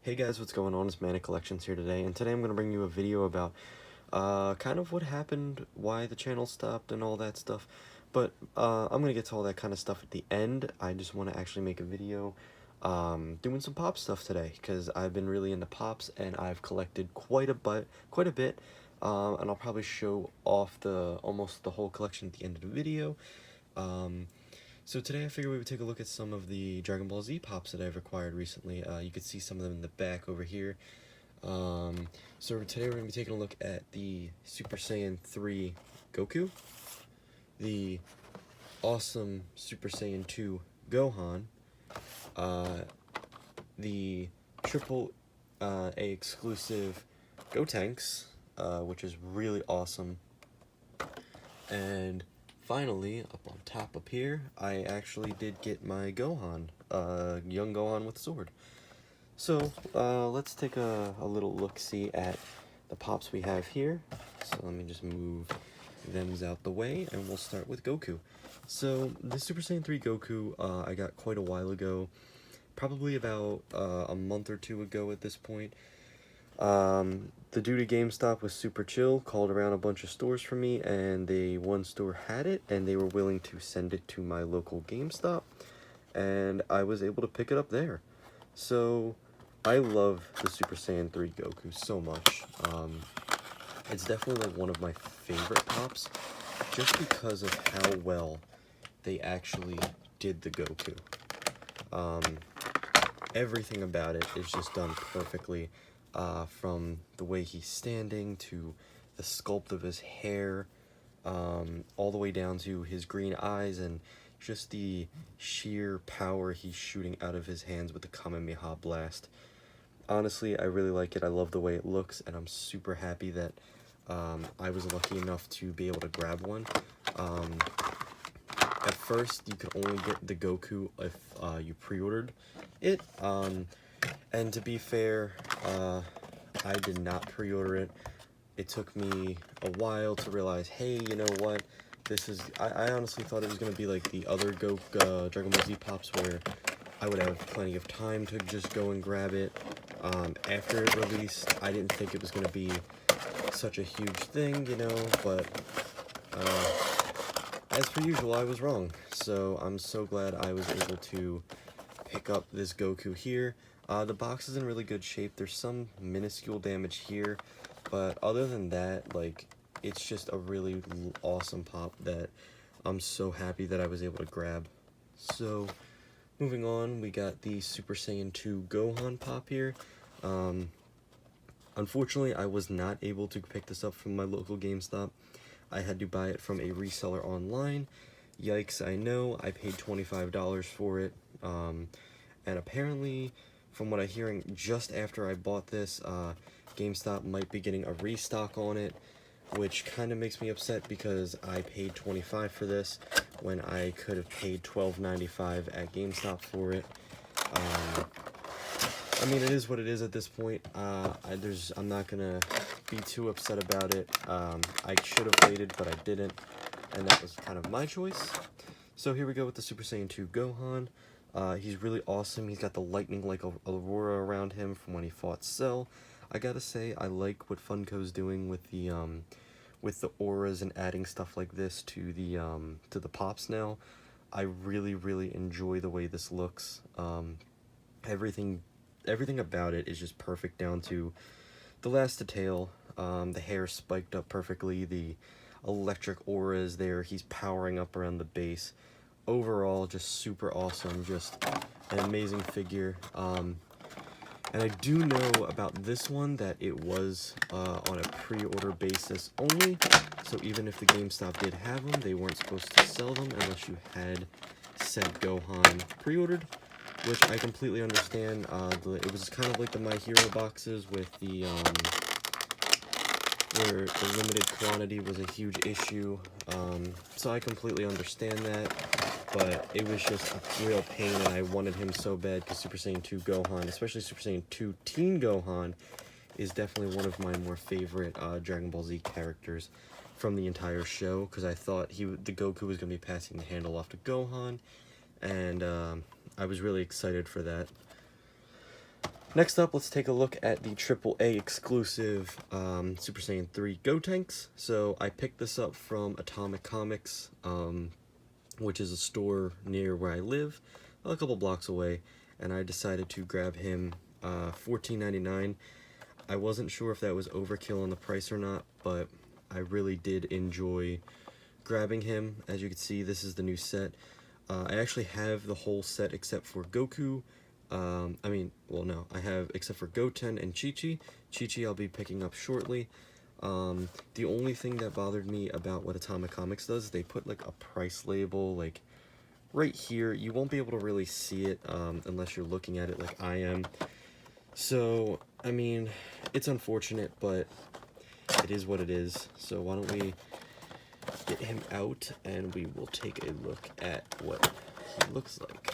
Hey guys, what's going on? It's Manic Collections here today, and today I'm going to bring you a video about kind of what happened, why the channel stopped, and all that stuff. But I'm going to get to all that kind of stuff at the end. I just want to actually make a video doing some pop stuff today, because I've been really into pops, and I've collected quite a bit, and I'll probably show off almost the whole collection at the end of the video. So today I figured we would take a look at some of the Dragon Ball Z pops that I've acquired recently. You could see some of them in the back over here. So today we're going to be taking a look at the Super Saiyan 3 Goku, the awesome Super Saiyan 2 Gohan, the Triple A exclusive Gotenks, which is really awesome, and finally, up here, I actually did get my Gohan, young Gohan with sword. So, let's take a little look-see at the pops we have here. So let me just move them out the way, and we'll start with Goku. So, the Super Saiyan 3 Goku, I got quite a while ago, probably about a month or two ago at this point. The dude at GameStop was super chill, called around a bunch of stores for me, and one store had it, and they were willing to send it to my local GameStop, and I was able to pick it up there. So, I love the Super Saiyan 3 Goku so much. It's definitely like one of my favorite pops, just because of how well they actually did the Goku. Everything about it is just done perfectly. From the way he's standing to the sculpt of his hair, all the way down to his green eyes and just the sheer power he's shooting out of his hands with the Kamehameha blast. Honestly, I really like it. I love the way it looks, and I'm super happy that I was lucky enough to be able to grab one. At first, you could only get the Goku if you pre-ordered it. And to be fair, I did not pre-order it. It took me a while to realize, hey, you know what? I honestly thought it was going to be like the other Dragon Ball Z pops where I would have plenty of time to just go and grab it. After it released, I didn't think it was going to be such a huge thing, you know, but as per usual, I was wrong. So I'm so glad I was able to pick up this Goku here. The box is in really good shape. There's some minuscule damage here, but other than that, like, it's just a really awesome pop that I'm so happy that I was able to grab. So, moving on, we got the Super Saiyan 2 Gohan pop here. Unfortunately, I was not able to pick this up from my local GameStop. I had to buy it from a reseller online. Yikes, I know. I paid $25 for it. And apparently, from what I'm hearing, just after I bought this, GameStop might be getting a restock on it, which kind of makes me upset because I paid $25 for this when I could have paid $12.95 at GameStop for it. I mean, it is what it is at this point. I'm not gonna be too upset about it. I should have waited, but I didn't, and that was kind of my choice. So here we go with the Super Saiyan 2 Gohan. He's really awesome. He's got the lightning like aurora around him from when he fought Cell. I gotta say, I like what Funko's doing with the auras and adding stuff like this to the pops now. I really enjoy the way this looks. Everything about it is just perfect, down to the last detail. The hair spiked up perfectly. The electric aura is there. He's powering up around the base. Overall, just super awesome. Just an amazing figure. And I do know about this one that it was on a pre-order basis only. So even if the GameStop did have them, they weren't supposed to sell them unless you had said Gohan pre-ordered, which I completely understand. It was kind of like the My Hero boxes with where the limited quantity was a huge issue. So I completely understand that, but it was just a real pain, and I wanted him so bad because Super Saiyan 2 Gohan, especially Super Saiyan 2 Teen Gohan, is definitely one of my more favorite Dragon Ball Z characters from the entire show, because I thought the Goku was going to be passing the handle off to Gohan, and I was really excited for that. Next up, let's take a look at the AAA exclusive Super Saiyan 3 Gotenks. So I picked this up from Atomic Comics, which is a store near where I live, a couple blocks away, and I decided to grab him $14.99. I wasn't sure if that was overkill on the price or not, but I really did enjoy grabbing him. As you can see, this is the new set. I actually have the whole set except for Goku. I have except for Goten and Chi-Chi. Chi-Chi I'll be picking up shortly. The only thing that bothered me about what Atomic Comics does, they put like a price label like right here. You won't be able to really see it unless you're looking at it like I am. So, I mean, it's unfortunate, but it is what it is. So why don't we get him out and we will take a look at what he looks like.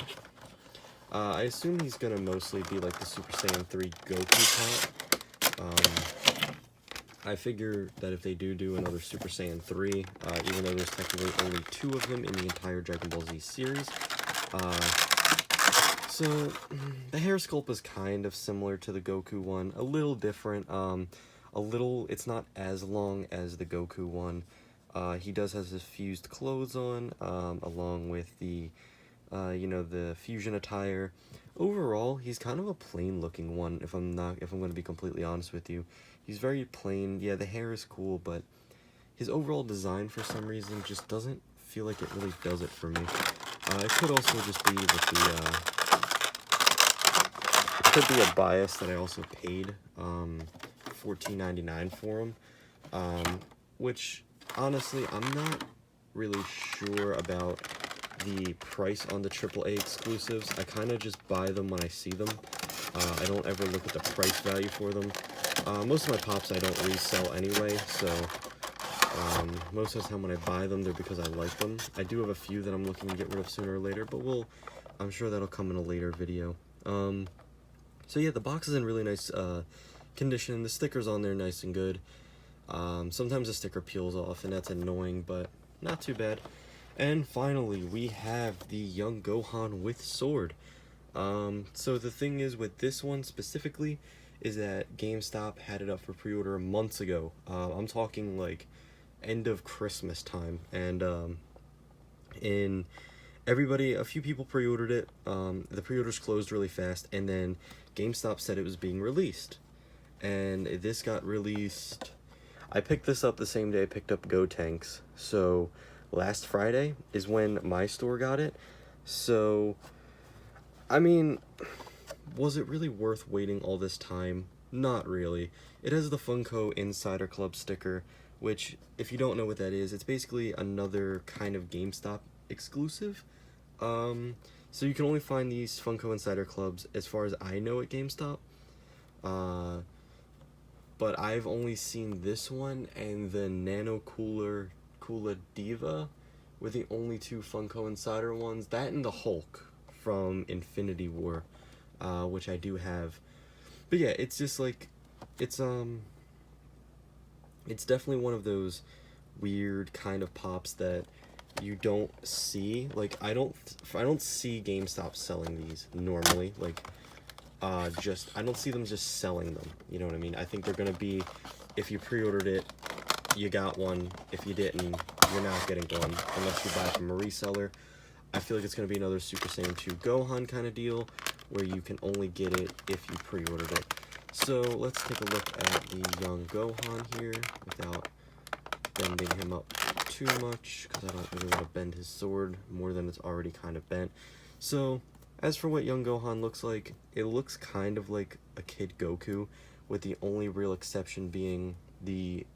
I assume he's gonna mostly be like the Super Saiyan 3 Goku pop. I figure that if they do another Super Saiyan 3, even though there's technically only 2 of them in the entire Dragon Ball Z series, so the hair sculpt is kind of similar to the Goku one, a little different, it's not as long as the Goku one. He does have his fused clothes on, along with the the fusion attire. Overall, he's kind of a plain looking one, if I'm going to be completely honest with you. He's very plain. Yeah, the hair is cool, but his overall design for some reason just doesn't feel like it really does it for me. It could also just be that it could be a bias that I also paid $14.99 for him, which honestly I'm not really sure about the price on the AAA exclusives. I kind of just buy them when I see them. I don't ever look at the price value for them. Most of my pops I don't resell anyway, so most of the time when I buy them, they're because I like them. I do have a few that I'm looking to get rid of sooner or later, but I'm sure that'll come in a later video. So yeah, the box is in really nice condition. The sticker's on there nice and good. Sometimes the sticker peels off, and that's annoying, but not too bad. And finally, we have the Young Gohan with sword. So the thing is with this one specifically is that GameStop had it up for pre-order months ago. I'm talking like end of Christmas time, and a few people pre-ordered it. The pre-orders closed really fast, and then GameStop said it was being released, and this got released. I picked this up the same day I picked up Gotenks, so last Friday is when my store got it. So, I mean, was it really worth waiting all this time? Not really. It has the Funko Insider Club sticker, which, if you don't know what that is, it's basically another kind of GameStop exclusive. So you can only find these Funko Insider Clubs, as far as I know, at GameStop. But I've only seen this one and the Nano Cooler Diva were the only 2 Funko Insider ones. That and the Hulk from Infinity War, which I do have. But yeah, it's just like, it's definitely one of those weird kind of pops that you don't see. Like, I don't see GameStop selling these normally. Like, I don't see them just selling them. You know what I mean? I think they're gonna be, if you pre-ordered it, you got one. If you didn't, you're not getting one unless you buy it from a reseller. I feel like it's going to be another Super Saiyan 2 Gohan kind of deal where you can only get it if you pre-ordered it. So let's take a look at the Young Gohan here without bending him up too much, because I don't really want to bend his sword more than it's already kind of bent. So as for what Young Gohan looks like, it looks kind of like a Kid Goku, with the only real exception being the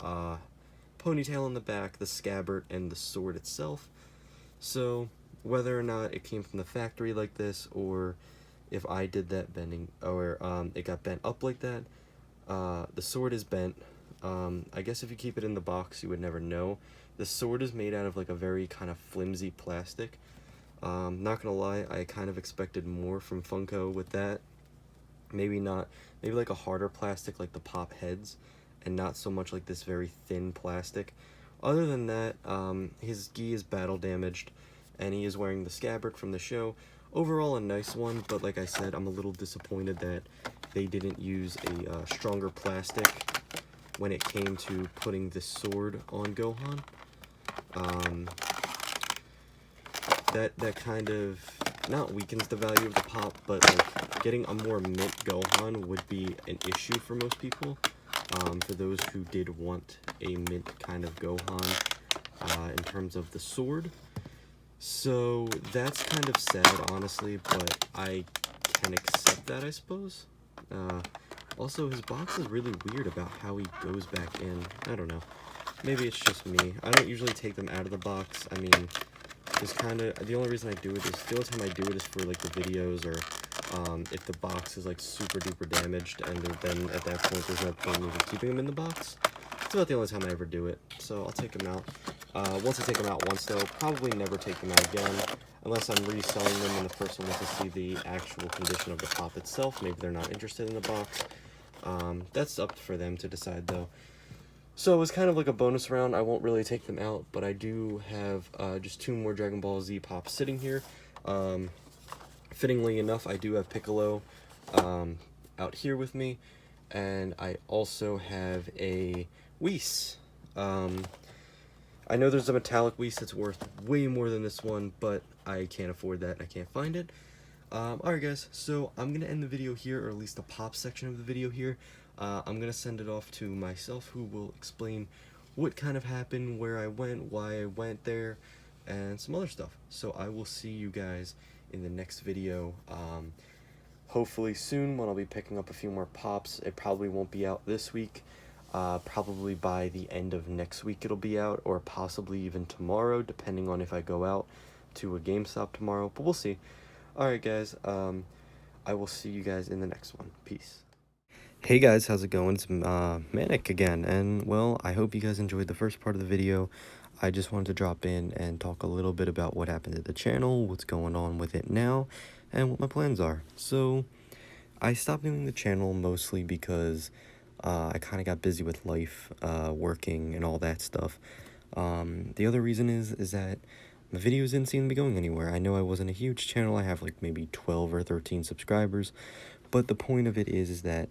ponytail in the back, the scabbard, and the sword itself. So whether or not it came from the factory like this, or if I did that bending, or it got bent up like that, the sword is bent. I guess if you keep it in the box, you would never know. The sword is made out of like a very kind of flimsy plastic. Not gonna lie, I kind of expected more from Funko with that. Maybe like a harder plastic like the pop heads, and not so much like this very thin plastic. Other than that, his gi is battle damaged, and he is wearing the scabbard from the show. overall a nice one, but like I said, I'm a little disappointed that they didn't use a stronger plastic when it came to putting this sword on Gohan. That kind of not weakens the value of the pop, but like getting a more mint Gohan would be an issue for most people. For those who did want a mint kind of Gohan in terms of the sword. So that's kind of sad, honestly, but I can accept that, I suppose. Also, his box is really weird about how he goes back in. I don't know. Maybe it's just me. I don't usually take them out of the box. I mean, it's kind of, the only reason I do it is, the only time I do it is for, like, the videos, or if the box is, like, super duper damaged, and then at that point there's no point in even keeping them in the box. It's about the only time I ever do it, so I'll take them out. Once I take them out once, though, probably never take them out again, unless I'm reselling them and the person wants to see the actual condition of the pop itself. Maybe they're not interested in the box. That's up for them to decide, though. So it was kind of like a bonus round. I won't really take them out, but I do have just 2 more Dragon Ball Z pops sitting here. Fittingly enough, I do have Piccolo out here with me, and I also have a Whis. I know there's a metallic Whis that's worth way more than this one, but I can't afford that. I can't find it. Alright guys, so I'm going to end the video here, or at least the pop section of the video here. I'm going to send it off to myself, who will explain what kind of happened, where I went, why I went there, and some other stuff. So I will see you guys in the next video, hopefully soon, when I'll be picking up a few more pops. It probably won't be out this week. Probably by the end of next week it'll be out, or possibly even tomorrow, depending on if I go out to a GameStop tomorrow, but we'll see. Alright guys, I will see you guys in the next one. Peace. Hey guys, how's it going? It's Manic again, and well, I hope you guys enjoyed the first part of the video. I just wanted to drop in and talk a little bit about what happened to the channel, what's going on with it now, and what my plans are. So, I stopped doing the channel mostly because I kind of got busy with life, working, and all that stuff. The other reason is that my videos didn't seem to be going anywhere. I know I wasn't a huge channel. I have like maybe 12 or 13 subscribers, but the point of it is that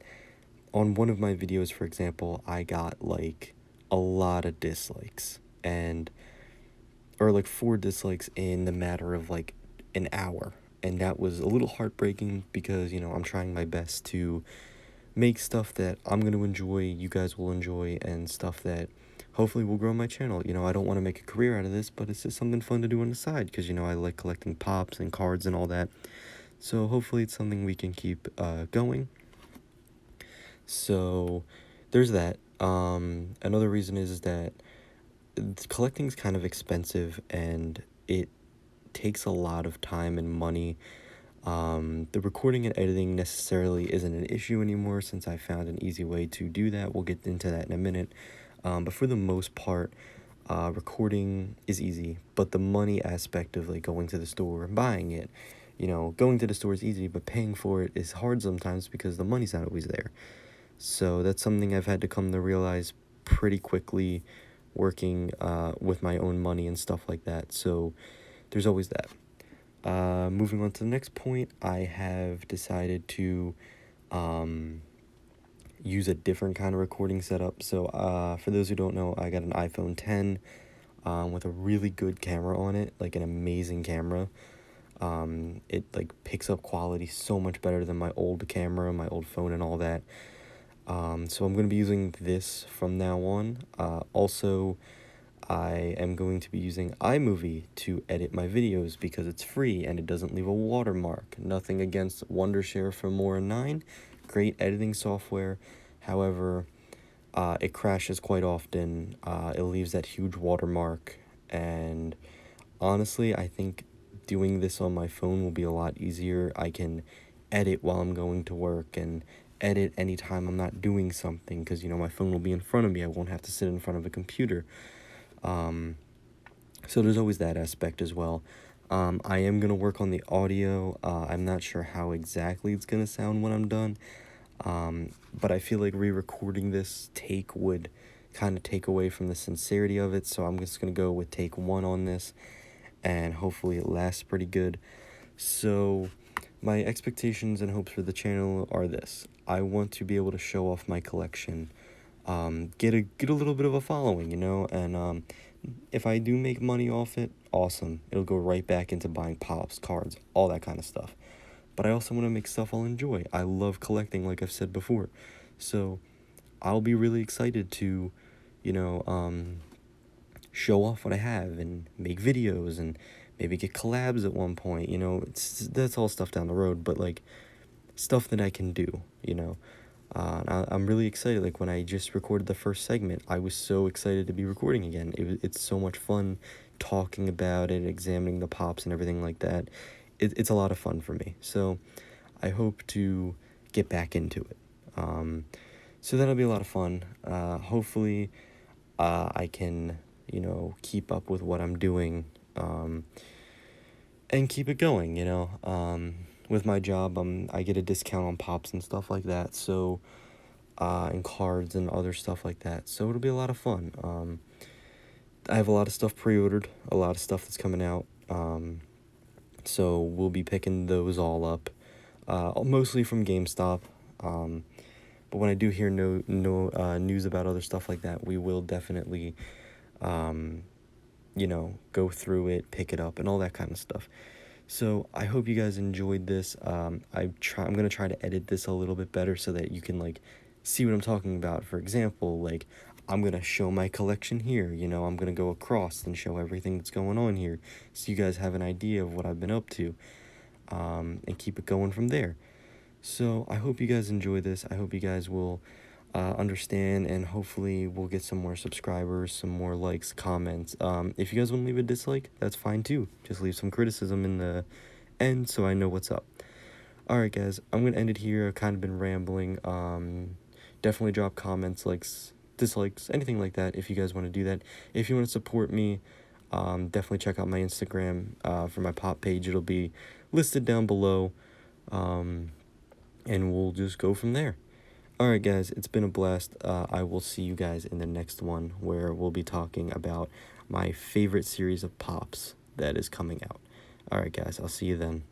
on one of my videos, for example, I got like a lot of dislikes, or like 4 dislikes in the matter of like an hour, and that was a little heartbreaking because, you know, I'm trying my best to make stuff that I'm going to enjoy, you guys will enjoy, and stuff that hopefully will grow my channel. You know, I don't want to make a career out of this, but it's just something fun to do on the side, because, you know, I like collecting pops and cards and all that. So hopefully it's something we can keep going. So there's that. Another reason is that collecting is kind of expensive, and it takes a lot of time and money. The recording and editing necessarily isn't an issue anymore, since I found an easy way to do that. We'll get into that in a minute. But for the most part, recording is easy, but the money aspect of like going to the store and buying it, you know, going to the store is easy, but paying for it is hard sometimes because the money's not always there. So that's something I've had to come to realize pretty quickly, working with my own money and stuff like that. So there's always that. Moving on to the next point, I have decided to use a different kind of recording setup. So for those who don't know, I got an iPhone 10 with a really good camera on it, like an amazing camera. It like picks up quality so much better than my old camera, my old phone, and all that. So I'm going to be using this from now on. Also, I am going to be using iMovie to edit my videos because it's free and it doesn't leave a watermark. Nothing against Wondershare from Mora 9. Great editing software. However, it crashes quite often. It leaves that huge watermark. And honestly, I think doing this on my phone will be a lot easier. I can edit while I'm going to work and edit anytime I'm not doing something, because, you know, my phone will be in front of me. I won't have to sit in front of a computer. So there's always that aspect as well. I am going to work on the audio. I'm not sure how exactly it's going to sound when I'm done. But I feel like re-recording this take would kind of take away from the sincerity of it. So I'm just going to go with take 1 on this, and hopefully it lasts pretty good. So my expectations and hopes for the channel are this. I want to be able to show off my collection, get a little bit of a following, you know, and if I do make money off it, awesome. It'll go right back into buying pops, cards, all that kind of stuff. But I also want to make stuff I'll enjoy. I love collecting, like I've said before. So I'll be really excited to, you know, show off what I have and make videos and maybe get collabs at one point, you know. That's all stuff down the road, but like stuff that I can do, you know. I'm really excited. Like when I just recorded the first segment, I was so excited to be recording again. It's so much fun talking about it, examining the pops and everything like that. It's a lot of fun for me. So I hope to get back into it. So that'll be a lot of fun. Hopefully, I can, you know, keep up with what I'm doing, and keep it going, you know. With my job, I get a discount on pops and stuff like that, so, and cards and other stuff like that, so it'll be a lot of fun. I have a lot of stuff pre-ordered, a lot of stuff that's coming out, so we'll be picking those all up, mostly from GameStop, but when I do hear news about other stuff like that, we will definitely, you know, go through it, pick it up, and all that kind of stuff. So I hope you guys enjoyed this. I'm gonna try to edit this a little bit better so that you can like see what I'm talking about. For example, like I'm gonna show my collection here. You know, I'm gonna go across and show everything that's going on here, so you guys have an idea of what I've been up to, and keep it going from there. So I hope you guys enjoy this. I hope you guys will understand, and hopefully we'll get some more subscribers, some more likes, comments. If you guys want to leave a dislike, that's fine too. Just leave some criticism in the end so I know what's up. Alright guys, I'm going to end it here. I've kind of been rambling. Definitely drop comments, likes, dislikes, anything like that if you guys want to do that. If you want to support me, definitely check out my Instagram for my pop page. It'll be listed down below, and we'll just go from there. Alright guys, it's been a blast. I will see you guys in the next one where we'll be talking about my favorite series of pops that is coming out. Alright guys, I'll see you then.